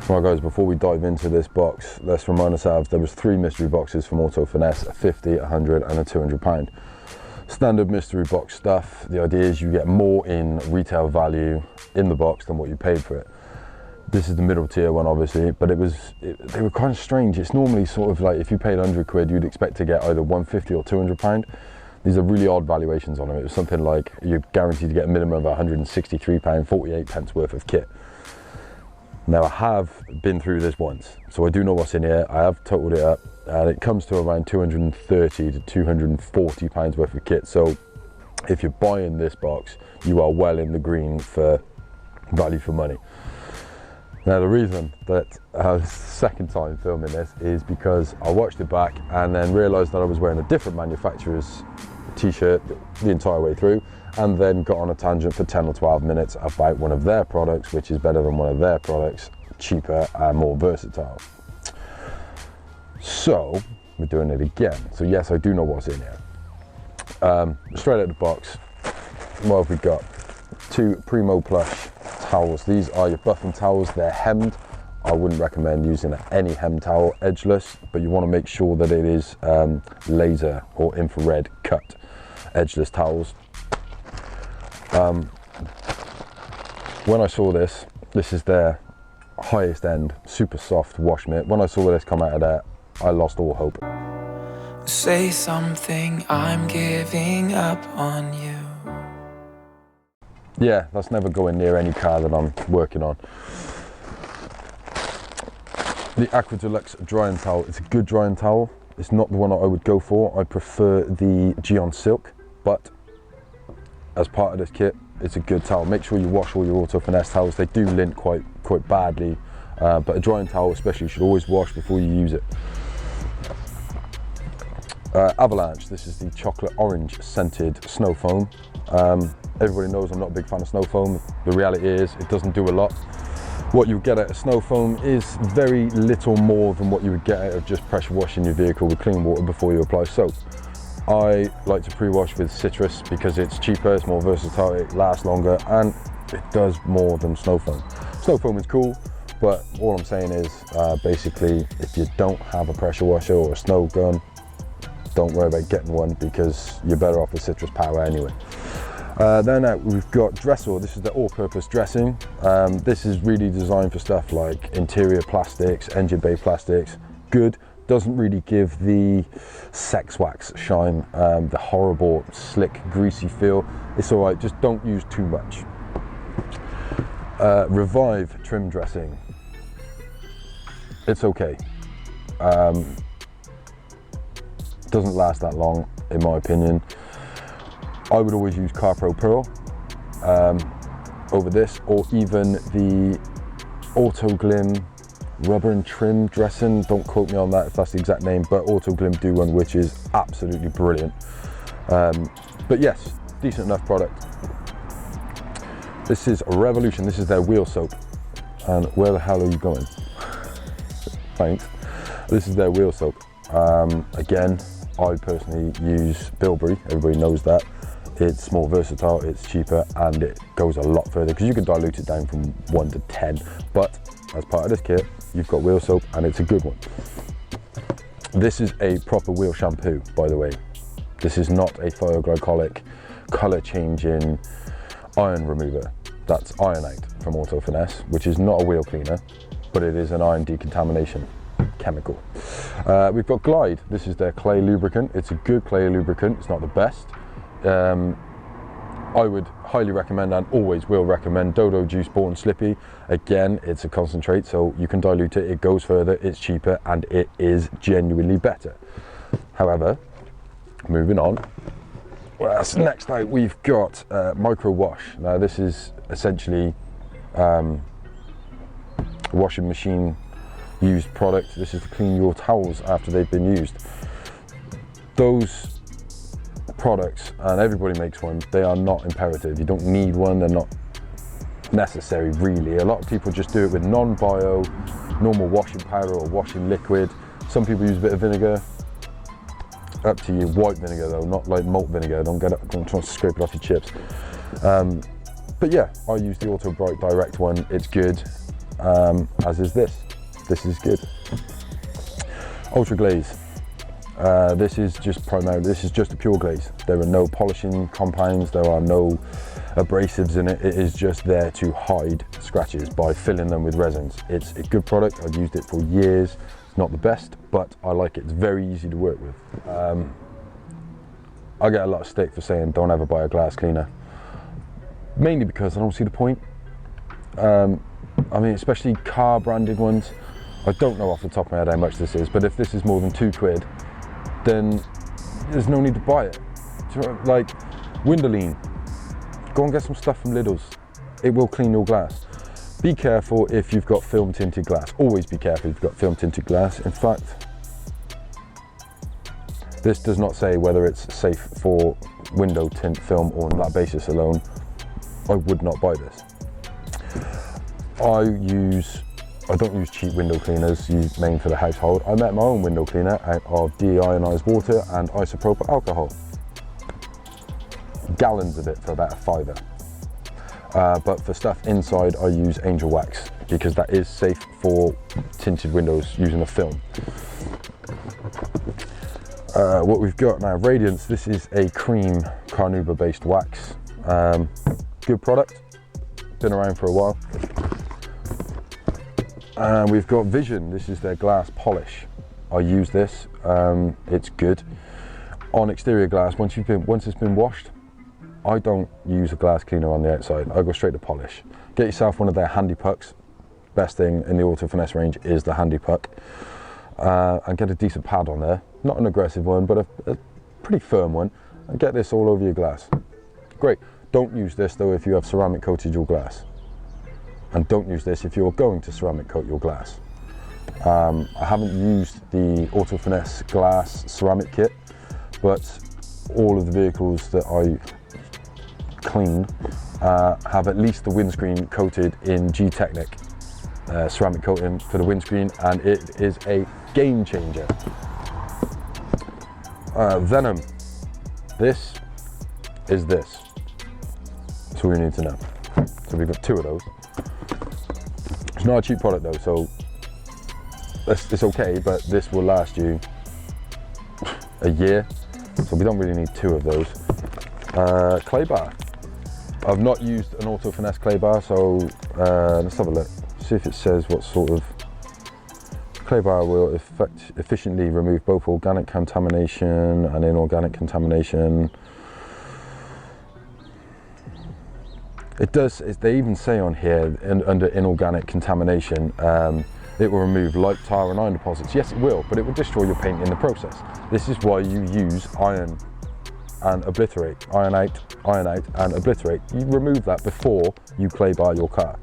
Right guys, before we dive into this box, let's remind ourselves there was 3 mystery boxes from Auto Finesse, a 50, 100 and a £200. Standard mystery box stuff. The idea is you get more in retail value in the box than what you paid for it. This is the middle tier one obviously, but they were kind of strange. It's normally sort of like if you paid 100 quid, you'd expect to get either 150 or £200. These are really odd valuations on them. It was something like you're guaranteed to get a minimum of £163, 48 pence worth of kit. Now I have been through this once, so I do know what's in here. I have totaled it up and it comes to around 230 to 240 pounds worth of kit. So if you're buying this box, you are well in the green for value for money. Now the reason that this is the second time filming this is because I watched it back and then realised that I was wearing a different manufacturer's t-shirt the entire way through, and then got on a tangent for 10 or 12 minutes about one of their products, which is better than one of their products, cheaper and more versatile. So we're doing it again. So yes, I do know what's in here. Straight out of the box, what have we got? 2 Primo Plush towels. These are your buffing towels. They're hemmed. I wouldn't recommend using any hem towel, edgeless, but you want to make sure that it is laser or infrared cut edgeless towels. When I saw this is their highest end super soft wash mitt. When I saw this come out of there, I lost all hope. Say something, I'm giving up on you. Yeah, that's never going near any car that I'm working on. The Aqua Deluxe drying towel, it's a good drying towel. It's not the one that I would go for. I prefer the Geon Silk, but as part of this kit, it's a good towel. Make sure you wash all your Auto Finesse towels. They do lint quite badly, but a drying towel especially, you should always wash before you use it. Avalanche, this is the chocolate orange scented snow foam. Everybody knows I'm not a big fan of snow foam. The reality is it doesn't do a lot. What you get out of snow foam is very little more than what you would get out of just pressure washing your vehicle with clean water before you apply soap. I like to pre-wash with citrus because it's cheaper, it's more versatile, it lasts longer, and it does more than snow foam. Snow foam is cool, but all I'm saying is basically if you don't have a pressure washer or a snow gun, don't worry about getting one because you're better off with citrus power anyway. Then we've got Dressor. This is the all-purpose dressing. This is really designed for stuff like interior plastics, engine bay plastics. Good, doesn't really give the sex wax shine, the horrible slick greasy feel. It's all right, just don't use too much. Revive trim dressing. It's okay. Doesn't last that long in my opinion. I would always use CarPro Pearl over this, or even the Auto Glim rubber and trim dressing. Don't quote me on that if that's the exact name, but Auto Glim do one which is absolutely brilliant. But yes, decent enough product. This is Revolution. This is their wheel soap. And where the hell are you going? Thanks. This is their wheel soap. Again, I personally use Bilberry. Everybody knows that. It's more versatile, it's cheaper, and it goes a lot further because you can dilute it down from 1 to 10. But as part of this kit, you've got wheel soap, and it's a good one. This is a proper wheel shampoo, by the way. This is not a thioglycolic color changing iron remover. That's Iron Out from Auto Finesse, which is not a wheel cleaner, but it is an iron decontamination chemical. We've got Glide. This is their clay lubricant. It's a good clay lubricant. It's not the best. I would highly recommend and always will recommend Dodo Juice Born Slippy. Again, it's a concentrate, so you can dilute it, it goes further, it's cheaper, and it is genuinely better. However, moving on, well, so next out we've got Micro Wash. Now this is essentially washing machine used product. This is to clean your towels after they've been used. Those products, and everybody makes one, they are not imperative. You don't need one, they're not necessary really. A lot of people just do it with non-bio, normal washing powder or washing liquid. Some people use a bit of vinegar. Up to you. White vinegar though, not like malt vinegar. Don't try to scrape it off your chips. But yeah, I use the Auto Bright Direct one. It's good. as is this. This is good. Ultra glaze. This is just a pure glaze. There are no polishing compounds, there are no abrasives in it. It is just there to hide scratches by filling them with resins. It's a good product. I've used it for years. It's not the best, but I like it. It's very easy to work with. I get a lot of stick for saying don't ever buy a glass cleaner, mainly because I don't see the point. I mean, especially car branded ones. I don't know off the top of my head how much this is, but if this is more than £2, then there's no need to buy it. Like Windoline, go and get some stuff from Lidl's. It will clean your glass. Be careful if you've got film tinted glass. Always be careful if you've got film tinted glass. In fact, this does not say whether it's safe for window tint film, or on that basis alone, I would not buy this. I don't use cheap window cleaners made for the household. I make my own window cleaner out of deionized water and isopropyl alcohol. Gallons of it for about £5. But for stuff inside, I use angel wax because that is safe for tinted windows using a film. What we've got now, Radiance. This is a cream carnauba based wax. Good product, been around for a while. And we've got Vision. This is their glass polish. I use this. It's good on exterior glass. Once it's been washed, I don't use a glass cleaner on the outside. I go straight to polish. Get yourself one of their handy pucks. Best thing in the Auto Finesse range is the handy puck, and get a decent pad on there. Not an aggressive one, but a pretty firm one, and get this all over your glass. Great. Don't use this though if you have ceramic coated your glass. And don't use this if you're going to ceramic coat your glass. I haven't used the Auto Finesse glass ceramic kit, but all of the vehicles that I clean have at least the windscreen coated in G-Technic ceramic coating for the windscreen, and it is a game changer. Venom. This is this. That's all you need to know. So we've got two of those. It's not a cheap product though, so it's okay, but this will last you a year, so we don't really need two of those. Clay bar. I've not used an Auto Finesse clay bar, so let's have a look. See if it says what sort of clay bar will efficiently remove both organic contamination and inorganic contamination. It does, they even say on here, under inorganic contamination, it will remove light tar and iron deposits. Yes, it will, but it will destroy your paint in the process. This is why you use iron and obliterate, iron out and obliterate. You remove that before you clay bar your car.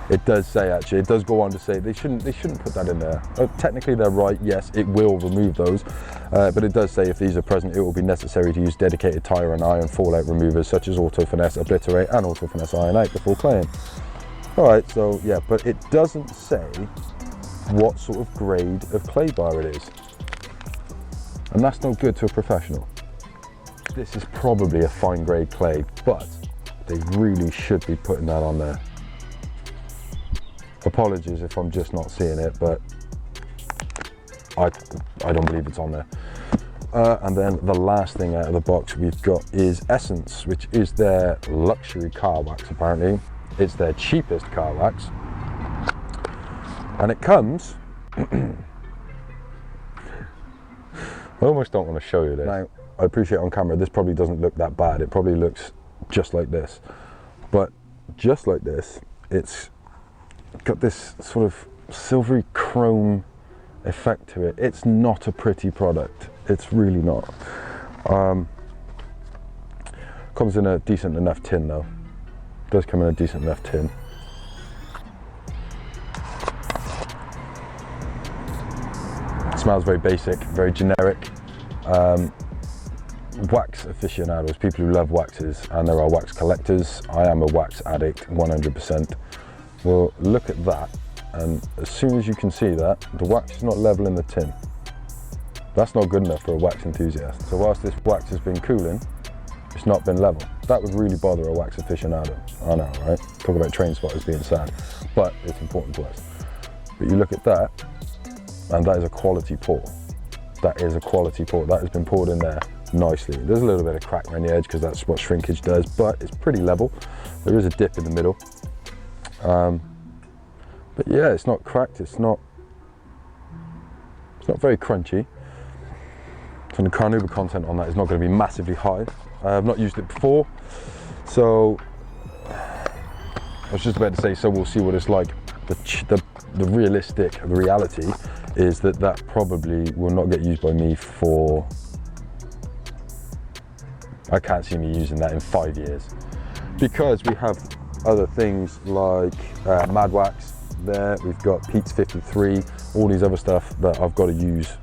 It does say, actually, it does go on to say they shouldn't put that in there. Technically they're right, yes, it will remove those, but it does say if these are present, it will be necessary to use dedicated tire and iron fallout removers such as Auto Finesse Obliterate and Auto Finesse Iron Out before claying. Alright, so yeah, but it doesn't say what sort of grade of clay bar it is. And that's no good to a professional. This is probably a fine grade clay, but they really should be putting that on there. Apologies if I'm just not seeing it, but I don't believe it's on there. And then the last thing out of the box we've got is Essence, which is their luxury car wax apparently. It's their cheapest car wax. And it comes, I almost don't want to show you this. Now, I appreciate on camera, this probably doesn't look that bad. It probably looks just like this. But just like this, it's got this sort of silvery chrome effect to it. It's not a pretty product. It's really not. Comes in a decent enough tin though. Does come in a decent enough tin. It smells very basic, very generic. Wax aficionados, people who love waxes, and there are wax collectors. I am a wax addict, 100%. Well, look at that, and as soon as you can see that, the wax is not level in the tin. That's not good enough for a wax enthusiast. So whilst this wax has been cooling, It's not been level. That would really bother a wax aficionado. I know, right? Talk about train spotters being sad, but it's important to us. But you look at that, and that is a quality pour. That is a quality pour. That has been poured in there nicely. There's a little bit of crack around the edge because that's what shrinkage does, but it's pretty level. There is a dip in the middle. But yeah, it's not cracked. It's not very crunchy. So the carnauba content on that is not going to be massively high. I've not used it before, so I was just about to say, so we'll see what it's like. The reality is that probably will not get used by me for, I can't see me using that in 5 years, because we have other things like Mad Wax there, we've got Pete's 53, all these other stuff that I've got to use.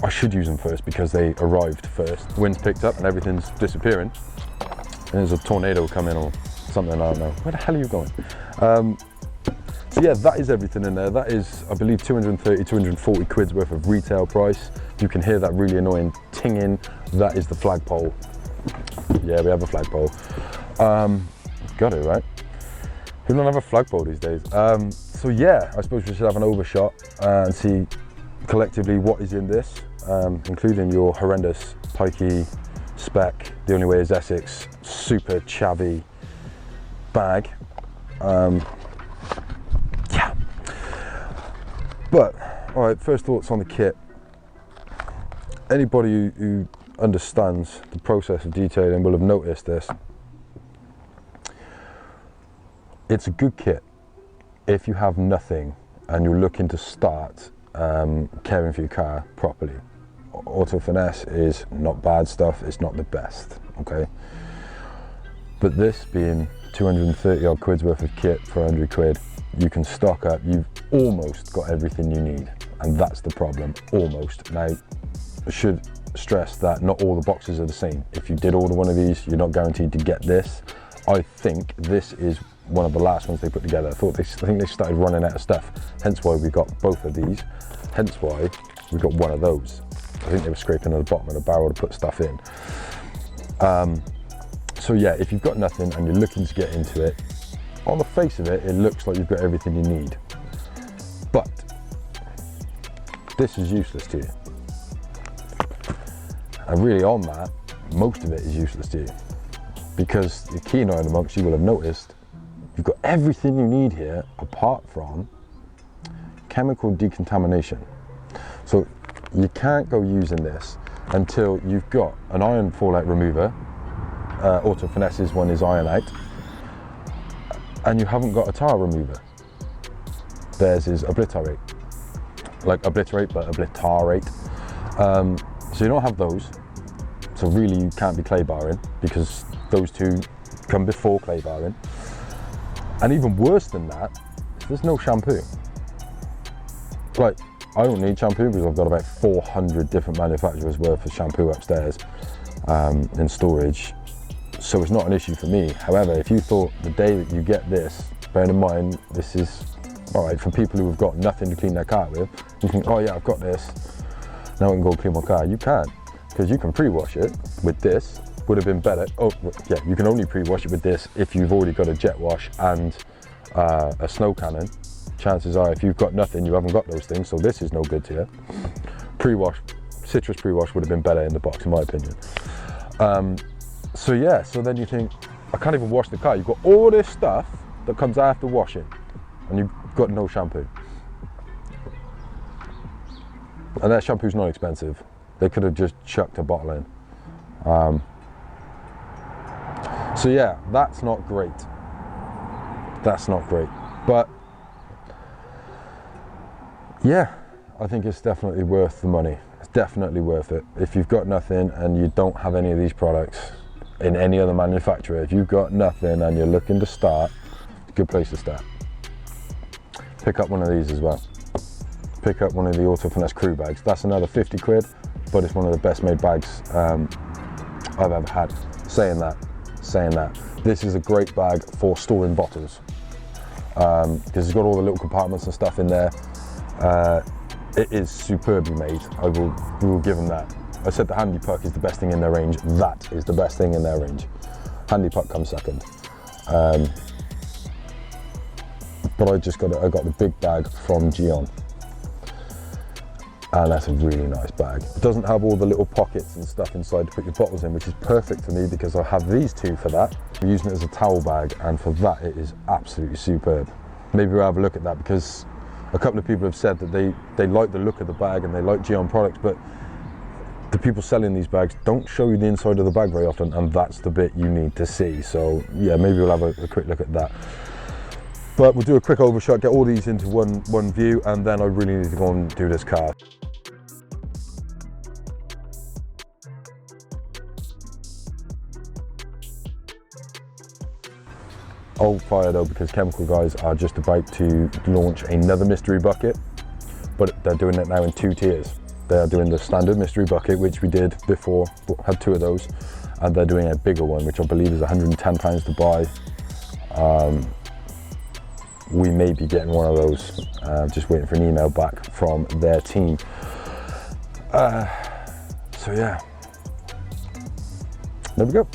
I should use them first because they arrived first. Wind's picked up and everything's disappearing. And there's a tornado coming or something, I don't know. Where the hell are you going? So yeah, that is everything in there. That is, I believe, 230, 240 quid's worth of retail price. You can hear that really annoying tinging. That is the flagpole. Yeah, we have a flagpole. Got it, right? Who don't have a flagpole these days? So yeah, I suppose we should have an overshot and see collectively what is in this, including your horrendous pikey spec, the only way is Essex, super chavvy bag. Yeah. But, all right, first thoughts on the kit. Anybody who understands the process of detailing will have noticed this. It's a good kit if you have nothing and you're looking to start caring for your car properly. Auto Finesse is not bad stuff, it's not the best, okay? But this being 230 odd quid's worth of kit for 100 quid, you can stock up, you've almost got everything you need, and that's the problem, almost. Now, I should stress that not all the boxes are the same. If you did order one of these, you're not guaranteed to get this. I think this is one of the last ones they put together. I think they started running out of stuff, hence why we got both of these, hence why we got one of those. I think they were scraping at the bottom of the barrel to put stuff in. So yeah, if you've got nothing and you're looking to get into it, on the face of it, it looks like you've got everything you need. But this is useless to you. And really on that, most of it is useless to you. Because the keen eye amongst you will have noticed, you've got everything you need here apart from chemical decontamination. So you can't go using this until you've got an iron fallout remover. Auto Finesse's one is iron out, and you haven't got a tar remover. Theirs is obliterate, like obliterate but obliterate. So you don't have those, so really you can't be clay barring because those two come before clay barring. And even worse than that, there's no shampoo. Like, I don't need shampoo because I've got about 400 different manufacturers worth of shampoo upstairs in storage. So it's not an issue for me. However, if you thought the day that you get this, bearing in mind this is, all right, for people who have got nothing to clean their car with, you think, oh yeah, I've got this, now I can go clean my car. You can't, because you can pre-wash it with this, would have been better. Oh yeah, you can only pre-wash it with this if you've already got a jet wash and a snow cannon. Chances are if you've got nothing, you haven't got those things, so this is no good to you. Pre-wash, citrus pre-wash would have been better in the box in my opinion. So yeah, so then you think, I can't even wash the car. You've got all this stuff that comes after washing and you've got no shampoo. And that shampoo's not expensive. They could have just chucked a bottle in. So yeah, that's not great. That's not great. But yeah, I think it's definitely worth the money. It's definitely worth it. If you've got nothing and you don't have any of these products in any other manufacturer, if you've got nothing and you're looking to start, it's a good place to start. Pick up one of these as well. Pick up one of the Auto Finesse crew bags. That's another 50 quid, but it's one of the best made bags I've ever had. Saying that, this is a great bag for storing bottles. Because it's got all the little compartments and stuff in there. It is superbly made. We will give them that. I said the Handy Puck is the best thing in their range. That is the best thing in their range. Handy Puck comes second. But I got the big bag from Gion. And that's a really nice bag. It doesn't have all the little pockets and stuff inside to put your bottles in, which is perfect for me because I have these two for that. I'm using it as a towel bag, and for that it is absolutely superb. Maybe we'll have a look at that, because a couple of people have said that they like the look of the bag and they like Gion products, but the people selling these bags don't show you the inside of the bag very often, and that's the bit you need to see. So yeah, maybe we'll have a quick look at that. But we'll do a quick overshot, get all these into one view, and then I really need to go and do this car. Hold fire though, because Chemical Guys are just about to launch another mystery bucket, but they're doing it now in 2 tiers. They are doing the standard mystery bucket, which we did before, had 2 of those, and they're doing a bigger one, which I believe is £110 to buy. We may be getting one of those, just waiting for an email back from their team. So yeah, there we go.